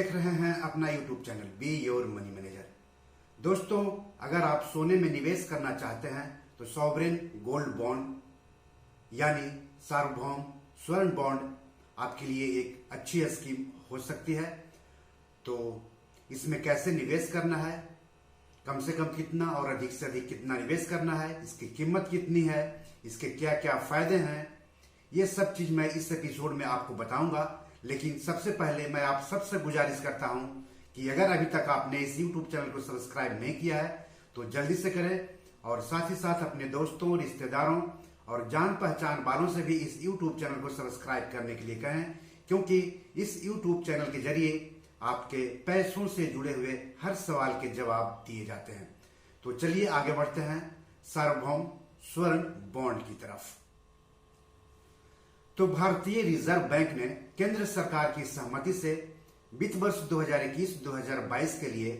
देख रहे हैं अपना YouTube channel be your money manager. दोस्तों, अगर आप सोने में निवेश करना चाहते हैं तो सॉवरेन गोल्ड बॉन्ड यानी सार्वभौम स्वर्ण बॉन्ड आपके लिए एक अच्छी स्कीम हो सकती है। तो इसमें कैसे निवेश करना है, कम से कम कितना और अधिक से अधिक कितना निवेश करना है, इसकी कीमत कितनी है, इसके क्या क्या फायदे हैं, ये सब चीज मैं इस एपिसोड में आपको बताऊंगा। लेकिन सबसे पहले मैं आप सबसे गुजारिश करता हूं कि अगर अभी तक आपने इस YouTube चैनल को सब्सक्राइब नहीं किया है तो जल्दी से करें और साथ ही साथ अपने दोस्तों, रिश्तेदारों और जान पहचान वालों से भी इस YouTube चैनल को सब्सक्राइब करने के लिए कहें, क्योंकि इस YouTube चैनल के जरिए आपके पैसों से जुड़े हुए हर सवाल के जवाब दिए जाते हैं। तो चलिए आगे बढ़ते हैं सार्वभौम स्वर्ण बॉन्ड की तरफ। तो भारतीय रिजर्व बैंक ने केंद्र सरकार की सहमति से वित्त वर्ष 2021-2022 के लिए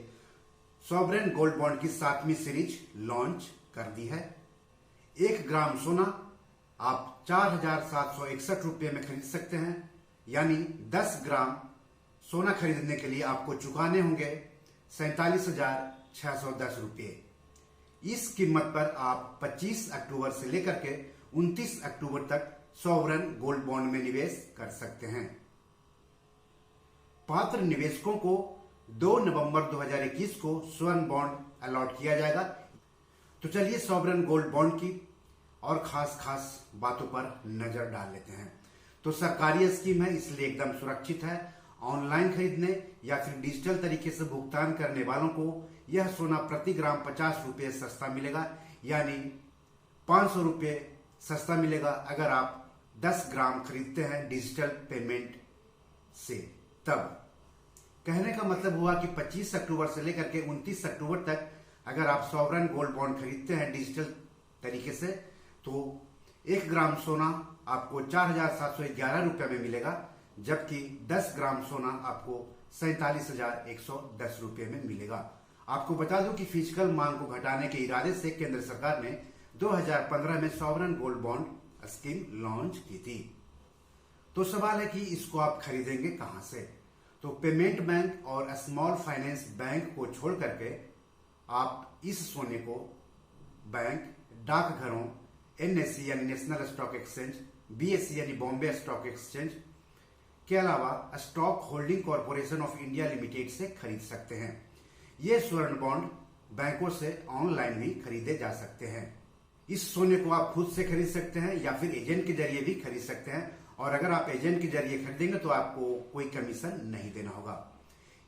सॉवरेन गोल्ड बॉन्ड की 7वीं सीरीज लॉन्च कर दी है। 1 ग्राम सोना आप 4,761 रुपये में खरीद सकते हैं, यानी 10 ग्राम सोना खरीदने के लिए आपको चुकाने होंगे 47,610 रुपये। इस कीमत पर आप 25 अक्टूबर से लेकर के 29 अक्टूबर तक सॉवरेन गोल्ड बॉन्ड में निवेश कर सकते हैं। पात्र निवेशकों को 2 नवंबर 2021 को स्वर्ण बॉन्ड अलॉट किया जाएगा। तो चलिए सॉवरेन गोल्ड बॉन्ड की और खास बातों पर नजर डाल लेते हैं। तो सरकारी स्कीम है, इसलिए एकदम सुरक्षित है। ऑनलाइन खरीदने या फिर डिजिटल तरीके से भुगतान करने वालों को यह सोना प्रति ग्राम 50 रुपये सस्ता मिलेगा, यानी 500 रुपये सस्ता मिलेगा अगर आप 10 ग्राम खरीदते हैं डिजिटल पेमेंट से। तब कहने का मतलब हुआ कि 25 अक्टूबर से लेकर के 29 अक्टूबर तक अगर आप सॉवरेन गोल्ड बॉन्ड खरीदते हैं डिजिटल तरीके से तो 1 ग्राम सोना आपको 4,711 रुपये में मिलेगा, जबकि 10 ग्राम सोना आपको 47,110 रुपये में मिलेगा। आपको बता दूं कि फिजिकल मांग को घटाने के इरादे से केंद्र सरकार ने 2015 में sovereign gold bond scheme launch की थी। तो सवाल है कि इसको आप खरीदेंगे कहां से? तो पेमेंट बैंक और स्मॉल फाइनेंस बैंक को छोड़ करके आप इस सोने को बैंक, डाकघरों, NSE यानी नेशनल स्टॉक एक्सचेंज, BSE यानी बॉम्बे स्टॉक एक्सचेंज के अलावा stock holding corporation of India limited से खरीद सकते हैं। ये स्वर्ण बॉन्ड बैंकों से ऑनलाइन भी खरीदे जा सकते हैं। इस सोने को आप खुद से खरीद सकते हैं या फिर एजेंट के जरिए भी खरीद सकते हैं, और अगर आप एजेंट के जरिए खरीदेंगे तो आपको कोई कमीशन नहीं देना होगा।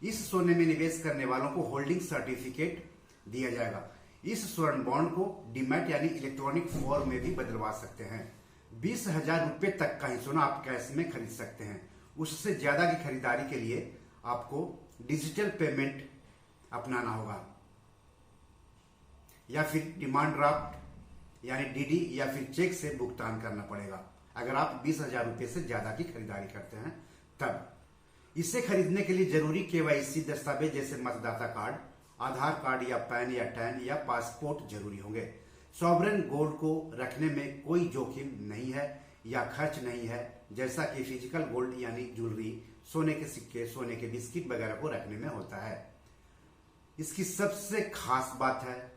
इस सोने में निवेश करने वालों को होल्डिंग सर्टिफिकेट दिया जाएगा। इस स्वर्ण बॉन्ड को डीमैट यानी इलेक्ट्रॉनिक फॉर्म में भी बदलवा सकते हैं। 20,000 रुपये तक का ही सोना आप कैश में खरीद सकते हैं। उससे ज्यादा की खरीदारी के लिए आपको डिजिटल पेमेंट अपनाना होगा, या फिर डिमांड ड्राफ्ट यानी DD या फिर चेक से भुगतान करना पड़ेगा अगर आप 20,000 रुपये से ज्यादा की खरीदारी करते हैं। तब इसे खरीदने के लिए जरूरी KYC दस्तावेज जैसे मतदाता कार्ड, आधार कार्ड या पैन या टैन या पासपोर्ट जरूरी होंगे। सॉवरेन गोल्ड को रखने में कोई जोखिम नहीं है या खर्च नहीं है, जैसा कि फिजिकल गोल्ड यानी ज्वेलरी, सोने के सिक्के, सोने के बिस्किट वगैरह को रखने में होता है। इसकी सबसे खास बात है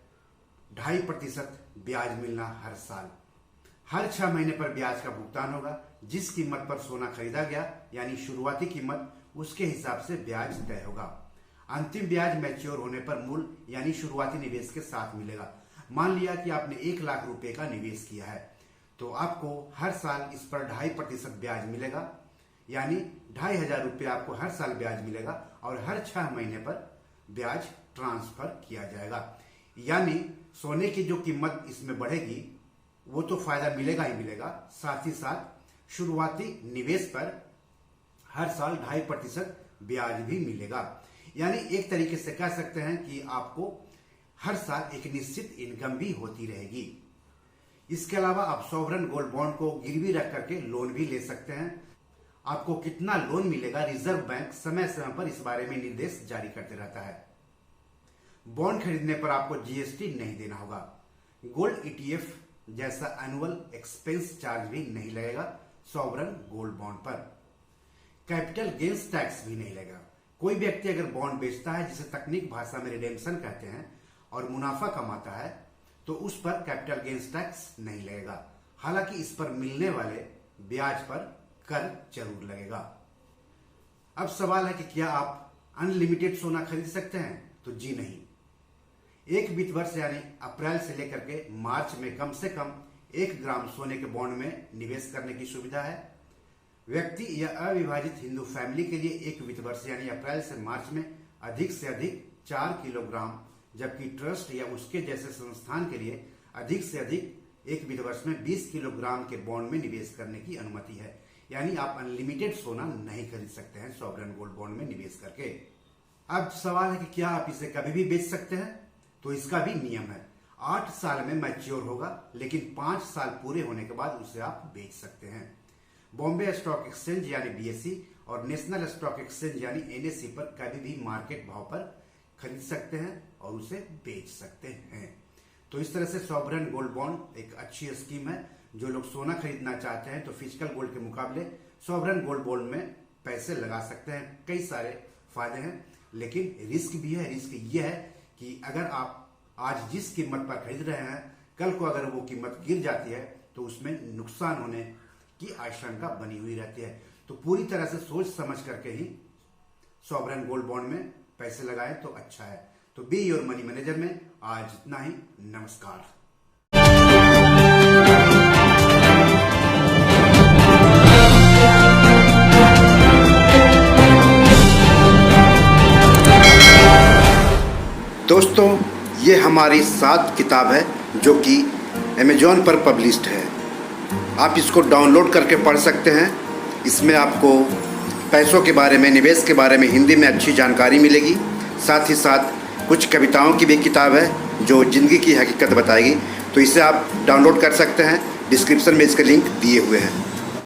2.5% ब्याज मिलना हर साल। हर 6 महीने पर ब्याज का भुगतान होगा। जिस कीमत पर सोना खरीदा गया यानी शुरुआती कीमत, उसके हिसाब से ब्याज तय होगा। अंतिम ब्याज मैच्योर होने पर मूल यानी शुरुआती निवेश के साथ मिलेगा। मान लिया कि आपने 1 लाख रुपए का निवेश किया है तो आपको हर साल इस पर 2.5% ब्याज मिलेगा, यानी 2,500 रुपये आपको हर साल ब्याज मिलेगा और हर 6 महीने पर ब्याज ट्रांसफर किया जाएगा। यानी सोने की जो कीमत इसमें बढ़ेगी वो तो फायदा मिलेगा ही मिलेगा, साथ ही साथ शुरुआती निवेश पर हर साल 2.5% ब्याज भी मिलेगा। यानी एक तरीके से कह सकते हैं कि आपको हर साल एक निश्चित इनकम भी होती रहेगी। इसके अलावा आप सॉवरेन गोल्ड बॉन्ड को गिरवी रख करके लोन भी ले सकते हैं। आपको कितना लोन मिलेगा, रिजर्व बैंक समय समय पर इस बारे में निर्देश जारी करते रहता है। बॉन्ड खरीदने पर आपको GST नहीं देना होगा। गोल्ड ETF जैसा एनुअल एक्सपेंस चार्ज भी नहीं लगेगा सॉवरेन गोल्ड बॉन्ड पर। कैपिटल गेन्स टैक्स भी नहीं लगेगा। कोई व्यक्ति अगर बॉन्ड बेचता है, जिसे तकनीक भाषा में रिडेम्पशन कहते हैं, और मुनाफा कमाता है, तो उस पर कैपिटल गेन्स टैक्स नहीं लगेगा। हालांकि इस पर मिलने वाले ब्याज पर कर जरूर लगेगा। अब सवाल है कि क्या आप अनलिमिटेड सोना खरीद सकते हैं? तो जी नहीं। एक वित्त वर्ष यानी अप्रैल से लेकर के मार्च में कम से कम 1 ग्राम सोने के बॉन्ड में निवेश करने की सुविधा है। व्यक्ति या अविभाजित हिंदू फैमिली के लिए एक वित्त वर्ष यानी अप्रैल से मार्च में अधिक से अधिक 4 किलोग्राम, जबकि ट्रस्ट या उसके जैसे संस्थान के लिए अधिक से अधिक एक वित्त वर्ष में 20 किलोग्राम के बॉन्ड में निवेश करने की अनुमति है। यानी आप अनलिमिटेड सोना नहीं खरीद सकते हैं सॉवरेन गोल्ड बॉन्ड में निवेश करके। अब सवाल है कि क्या आप इसे कभी भी बेच सकते हैं? तो इसका भी नियम है। 8 साल में मैच्योर होगा, लेकिन 5 साल पूरे होने के बाद उसे आप बेच सकते हैं। बॉम्बे स्टॉक एक्सचेंज यानी बीएसई और नेशनल स्टॉक एक्सचेंज यानी एनएसई पर कभी भी मार्केट भाव पर खरीद सकते हैं और उसे बेच सकते हैं। तो इस तरह से सॉवरेन गोल्ड बॉन्ड एक अच्छी स्कीम है। जो लोग सोना खरीदना चाहते हैं तो फिजिकल गोल्ड के मुकाबले सॉवरेन गोल्ड बॉन्ड में पैसे लगा सकते हैं। कई सारे फायदे हैं, लेकिन रिस्क भी है। रिस्क ये है कि अगर आप आज जिस कीमत पर खरीद रहे हैं, कल को अगर वो कीमत गिर जाती है तो उसमें नुकसान होने की आशंका बनी हुई रहती है। तो पूरी तरह से सोच समझ करके ही सॉवरेन गोल्ड बॉन्ड में पैसे लगाएं तो अच्छा है। तो बी योर मनी मैनेजर में आज इतना ही। नमस्कार। दोस्तों, ये हमारी 7 किताब है जो कि अमेजॉन पर पब्लिश्ड है। आप इसको डाउनलोड करके पढ़ सकते हैं। इसमें आपको पैसों के बारे में, निवेश के बारे में हिंदी में अच्छी जानकारी मिलेगी। साथ ही साथ कुछ कविताओं की भी किताब है जो ज़िंदगी की हकीकत बताएगी। तो इसे आप डाउनलोड कर सकते हैं। डिस्क्रिप्शन में इसके लिंक दिए हुए हैं।